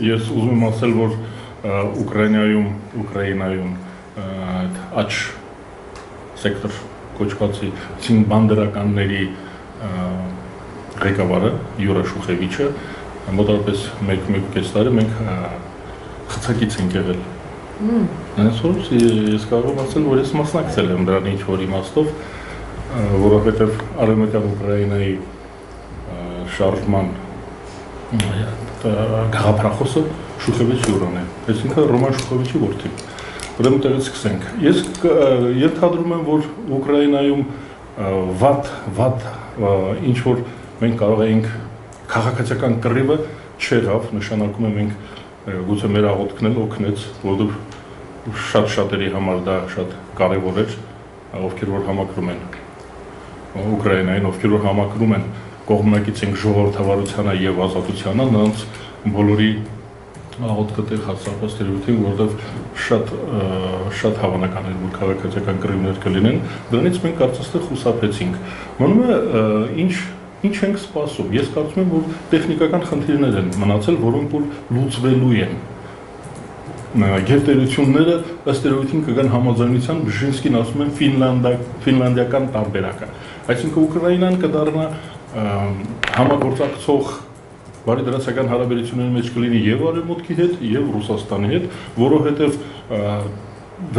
Ես ուզում եմ ասել, որ Ուկրաինայում աչ սեկտոր կոչվածի բանդերականների ղեկավարը Յուրա Շուխևիչը մոտավորապես 1.5 տարի մենք խցակից ենք եղել։ Այսօր ես կարող եմ ասել, որ ես մասնակցել եմ դրան ինչ-որ իմաստով, որովհետև Արևմտյան Ուկրաինայի շարժման գաղափարախոսը Շուխևիչ Յուրան է, այսինքն Ռոման Շուխևիչի որդին։ Ուրեմն տեղից սկսենք։ Ես ենթադրում եմ, որ Ուկրաինայում վատ ինչ որ մենք կարող էինք քաղաքացիական կռիվը չեղավ, նշանակում է մենք գուցե մեր աղոթքն էլ օգնեց, որովհետև շատ-շատերի համար դա շատ կարևոր էր, ովքեր որ համակրում են Ուկրաինային, ովքեր որ համակրում են կողմնակից ենք ժողովրդավարությանը եւ ազատությանը, նրանց բոլորի աղոթքը տեղ հաստատված տերությունին, որովհետև շատ հավանական էր, որ քաղաքացիական կռիվներ կլինեն, դրանից մենք կարծես թե խուսափեցինք։ Մնում է ինչ ենք սպասում։ Ես կարծում եմ, որ տեխնիկական խնդիրներ են մնացել, որոնք որ լուծվելու են։ Գերտերությունները ըստ էության կգան համաձայնության, Բժինսկին ասում են ֆինլանդիական տարբերակը։ Այսինքն Ուկրաինան կդառնա համագործակցող բարիդրացական հարաբերությունների մեջ կլինի եւ Արևմուտքի հետ եւ Ռուսաստանի հետ, որովհետեւ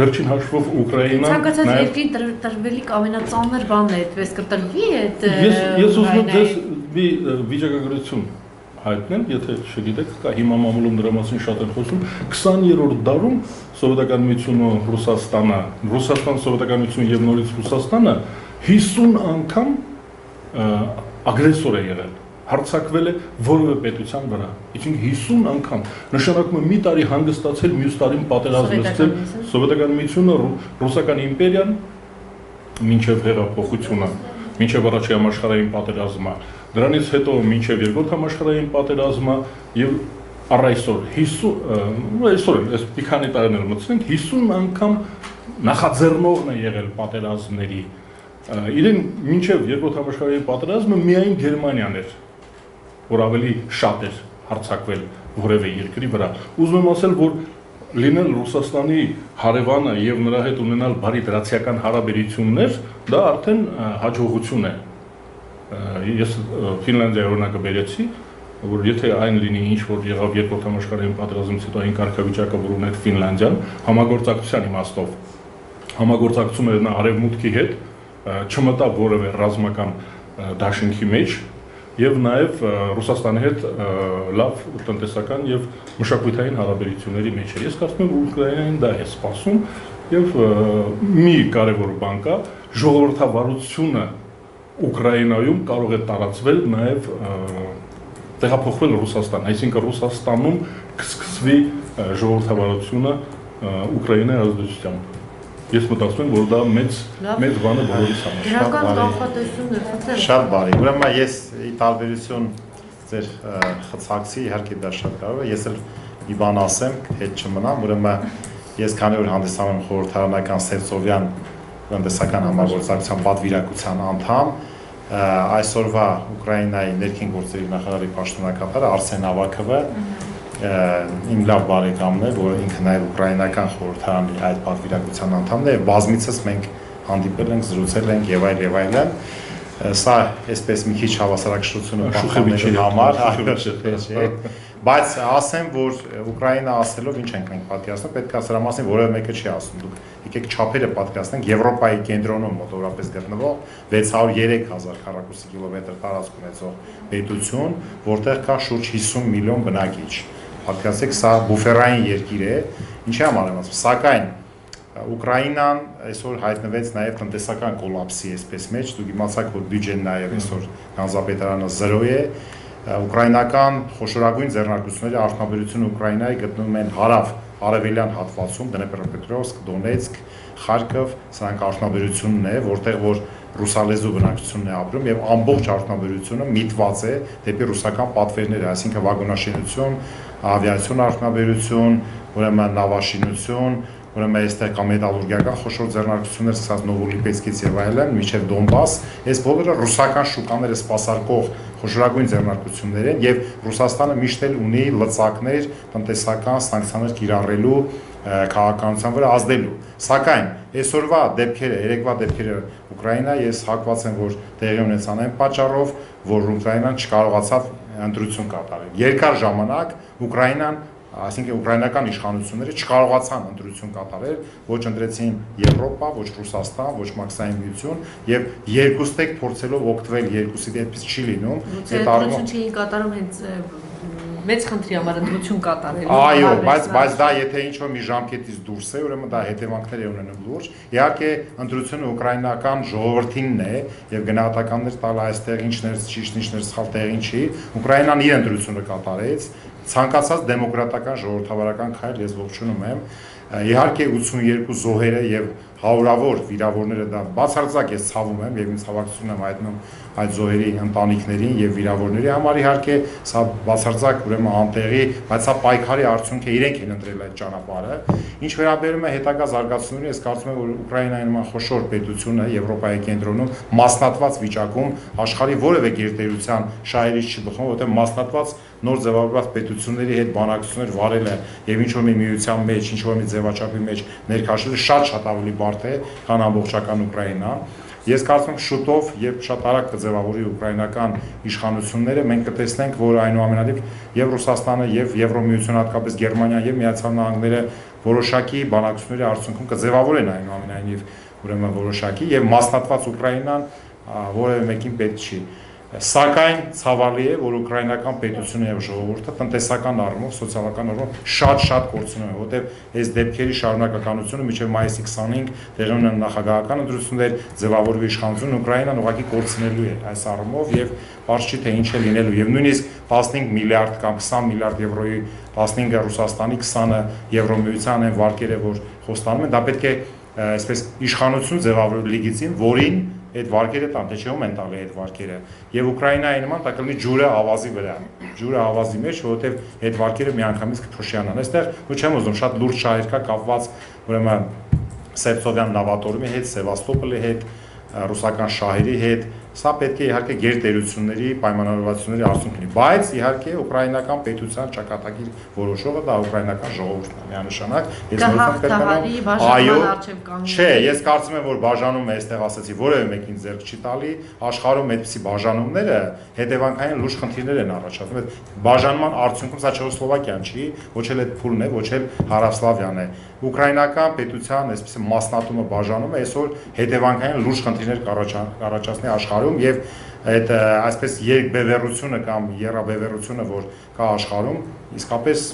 վերջին հաշվով Ուկրաինան ցանկացած երկրի տրվելիք ամենածանր բանն է, այդպես կտրվի այդ Ես ուզում եմ ձեզ մի վիճակագրություն հայտնեմ, եթե չգիտեք, կա հիմա մամուլում դրա մասին շատ են խոսում, 20-րդ դարում Սովետական միությունը Ռուսաստան Սովետական միությունը եւ նորից Ռուսաստանը 50 անգամ ագրեսոր է եղել, հարձակվել է որևէ պետության վրա, իսկ 50 անգամ, նշանակում է մի տարի հանգստացել, մյուս տարին պատերազմ սկսել, Սովետական միությունը, Ռուսական իմպերիան, մինչև հեղափոխությունը, մինչև առաջին համաշխարհային պատերազմը, դրանից հետո մինչև երկրորդ համաշխարհային պատերազմը եւ առ այսօր 50 այս մի քանի տարիներ մտցնենք 50 անգամ նախաձեռնողն է եղել պատերազմների իրեն մինչև երկրորդ համաշխարհային պատերազմը միայն Գերմանիան էր, որ ավելի շատ էր հարձակվել որևէ երկրի վրա։ Ուզում եմ ասել, որ լինել Ռուսաստանի հարևանը եւ նրա հետ ունենալ բարիդրացիական հարաբերություններ, դա արդեն հաջողություն է։ Ես Ֆինլանդիայի օրինակը բերեցի, որ եթե այն լինի ինչ որ եղավ երկրորդ համաշխարհային պատերազմից հետո այն կարգավիճակը, որ ուներ Ֆինլանդիան, համագործակցության իմաստով համագործակցում էր նա Արևմուտքի հետ, չմտավ որևէ ռազմական դաշինքի մեջ եւ նաեւ Ռուսաստանի հետ լավ տնտեսական եւ մշակութային հարաբերությունների մեջ է։ Ես կարծում եմ, որ Ուկրաինային դա է սպասում եւ մի կարեւոր բան կա, ժողովրդավարությունը Ուկրաինայում կարող է տարածվել նաեւ տեղափոխվել Ռուսաստան, այսինքն Ռուսաստանում կսկսվի ժողովրդավարությունը Ուկրաինայի ազդեցությամբ։ Ես մտածում եմ, որ դա մեծ բան է բոլորիս համար։ Դրական կանխատեսումն է, խնդրեմ։ Շատ բարի։ Ուրեմն ես ի տարբերություն ձեր խցակցի, իհարկե դա շատ կարող է, ես էլ մի բան ասեմ, հետ չմնամ, ուրեմն ես քանի որ հանդիսանում եմ խորհրդարանական Սևծովյան տնտեսական համագործակցության պատվիրակության անդամ, այսօրվա Ուկրաինայի ներքին գործերի նախարարի պաշտոնակատարը Արսեն Ավակովը իմ լավ բարեկամն է, որ ինքը նաև ուկրաինական խորհրդարանի այդ պատվիրակության անդամն է, բազմիցս մենք հանդիպել ենք, զրուցել ենք եւ այլն, սա այսպես մի քիչ հավասարակշռությունը պահպանելու համար, բայց ասեմ, որ Ուկրաինա ասելով ինչ ենք մենք պատկերացնում, պետք է սրա մասին որևէ մեկը չի ասում, դուք եկեք չափերը պատկերացնենք, Եվրոպայի կենտրոնում մոտավորապես գտնվող 603,000 քառակուսի կիլոմետր տարածք ունեցող պետություն, որտեղ կա շուրջ 50 միլիոն բնակիչ։ Պատկերացրեք, սա բուֆերային երկիր է, ինչի համար եմ ասում, սակայն Ուկրաինան այսօր հայտնվեց նաև տնտեսական կոլապսի այսպես մեջ, դուք իմացաք, որ բյուջեն նաև այսօր հանրապետարանը 0 է, ուկրաինական խոշորագույն ձեռնարկությունների արտոնաբերությունը Ուկրաինայի գտնվում են հարավ-արևելյան հատվածում, Դնեպրոպետրովսկ, Դոնեցկ, Խարկով, սրանք արտոնաբերությունն է, որտեղ որ ռուսալեզու բնակչությունն է ապրում եւ ամբողջ արտոնաբերությունը միտված է դեպի ռուսական պատվերները, այսինքն վագոնաշինություն, ավիացիոն արտոնաբերություն, ուրեմն նավաշինություն, ուրեմն այստեղ կա մետալուրգիական խոշոր ձեռնարկություններ, սկսած Նովոլիպեցկից եւ այլն, մինչեւ Դոնբաս, այս բոլորը ռուսական շուկաները սպասարկող խոշորագույն ձեռնարկություններ են եւ Ռուսաստանը միշտ էլ ունի լծակներ տնտեսական սանկցիաներ կիրառելու քաղաքականության վրա ազդելու։ Սակայն այսօրվա դեպքերը, երեկվա դեպքերը Ուկրաինա ես հակված եմ, որ տեղի ունեցան այն պատճառով, որ Ուկրաինան չկարողացավ ընտրություն կատարել։ Երկար ժամանակ Ուկրաինան, այսինքն ուկրաինական իշխանությունները չկարողացան ընտրություն կատարել, ոչ ընտրեցին Եվրոպա, ոչ Ռուսաստան, ոչ Մաքսային միություն եւ երկուստեք փորձելով օգտվել երկուսի դեպից չի լինում։ Այդ առումով չէին կատարում հենց մեծ խնդրի համար ընտրություն կատարելու։ Այո, բայց դա եթե ինչ-որ մի ժամկետից դուրս է, ուրեմն դա հետևանքներ է ունենում լուրջ։ Իհարկե, ընտրությունը ուկրաինական ժողովրդինն է եւ գնահատականներ տալ այստեղ ինչներ ճիշտ, ինչներ սխալ տեղին չի։ Ուկրաինան իր ընտրությունը կատարեց, ցանկացած դեմոկրատական ժողովրդավարական քայլ ես ողջունում եմ։ Իհարկե 82 զոհերը եւ հարյուրավոր վիրավորները դա բացարձակ ես ցավում եմ եւ ինձ հավակնություն եմ հայտնում այդ զոհերի ընտանիքներին եւ վիրավորների համար իհարկե սա բացարձակ ուրեմն անտեղի, բայց սա պայքարի արդյունք է, իրենք են ընտրել այդ ճանապարհը։ Ինչ վերաբերում է հետագա զարգացումներին, ես կարծում եմ, որ Ուկրաինայի նման խոշոր պետությունը Եվրոպայի կենտրոնում մասնատված վիճակում աշխարհի որևէ գերտերության շահերից չի բխում, որտեղ մասնատված նոր ձևավորված պետությունների հետ բանակցություններ վարելը եւ ինչ որ մի միության մեջ, ինչ որ մի ձևաչափի մեջ ներքաշելը շատ ավելի բարդ է, քան ամբողջական Ուկրաինան։ Ես կարծում եմ շուտով եւ շատ արագ կձևավորի ուկրաինական իշխանությունները, մենք կտեսնենք, որ այնուամենայնիվ եւ Ռուսաստանը եւ Եվրոմիությունը, հատկապես Գերմանիան եւ Միացյալ Նահանգները որոշակի բանակցությունների արդյունքում կձևավորեն այնուամենայնիվ ուրեմն որոշակի եւ մասնատված Ուկրաինան որևէ մեկին պետք չի։ Սակայն ցավալի է, որ ուկրաինական պետությունը եւ ժողովուրդը տնտեսական առումով, սոցիալական առումով շատ կորցնում են, որտեղ այս դեպքերի շարունակականությունը մինչեւ մայիսի 25 տեղի ունեն նախագահական ընտրություններ, ձևավորվի իշխանություն, Ուկրաինան ուղղակի կորցնելու է այս առումով եւ բարձ չի թե ինչ է լինելու եւ նույնիսկ 15 միլիարդ կամ 20 միլիարդ եվրոյի 15-ը Ռուսաստանի, 20-ը Եվրոմիության են վարկերը, որ խոստանում են, դա պետք է այսպես իշխանություն ձևավորելու լիգիցին, որին այդ վարկերը տան, թե չէ ում են տալի այդ վարկերը։ Եվ Ուկրաինայի նման դա կլինի ջուրը ավազի վրա, ջուրը ավազի մեջ, որովհետև այդ վարկերը միանգամից կփոշիանան։ Այստեղ ու չեմ ուզում շատ լուրջ շահեր կա կապված ուրեմն Սեպսովյան նավատորմի հետ, Սևաստոպոլի հետ, ռուսական շահերի հետ։ Սա պետք է իհարկե գերտերությունների պայմանավորվածությունների արդյունք լինի, բայց իհարկե ուկրաինական պետության ճակատագիր որոշողը դա ուկրաինական ժողովուրդն է միանշանակ։ Չէ, ես կարծում եմ, որ բաժանումը այստեղ ասացի որևէ մեկին ձեռք չի տալի, աշխարհում այդպիսի բաժանումները հետևանքային լուրջ խնդիրներ են առաջացնում։ Այդ բաժանման արդյունքում սա Չեխոսլովակիան չի, ոչ էլ այդ փուլն է, ոչ էլ Հարավսլավիան է։ Ուկրաինական պետության այսպիսի մասնատումը, բաժանումը այսօր հետևանքային լուրջ խնդիրներ կառաջացնի աշխարհում եւ այդ այսպես երկբևեռությունը կամ երրաբևեռությունը, որ կա աշխարհում, իսկապես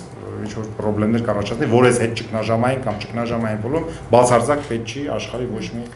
ինչ որ խնդիրներ կառաջացնի, որ այս հետ ճգնաժամային կամ ճգնաժամային փուլում բացարձակ պետք չի աշխարհի ոչ մի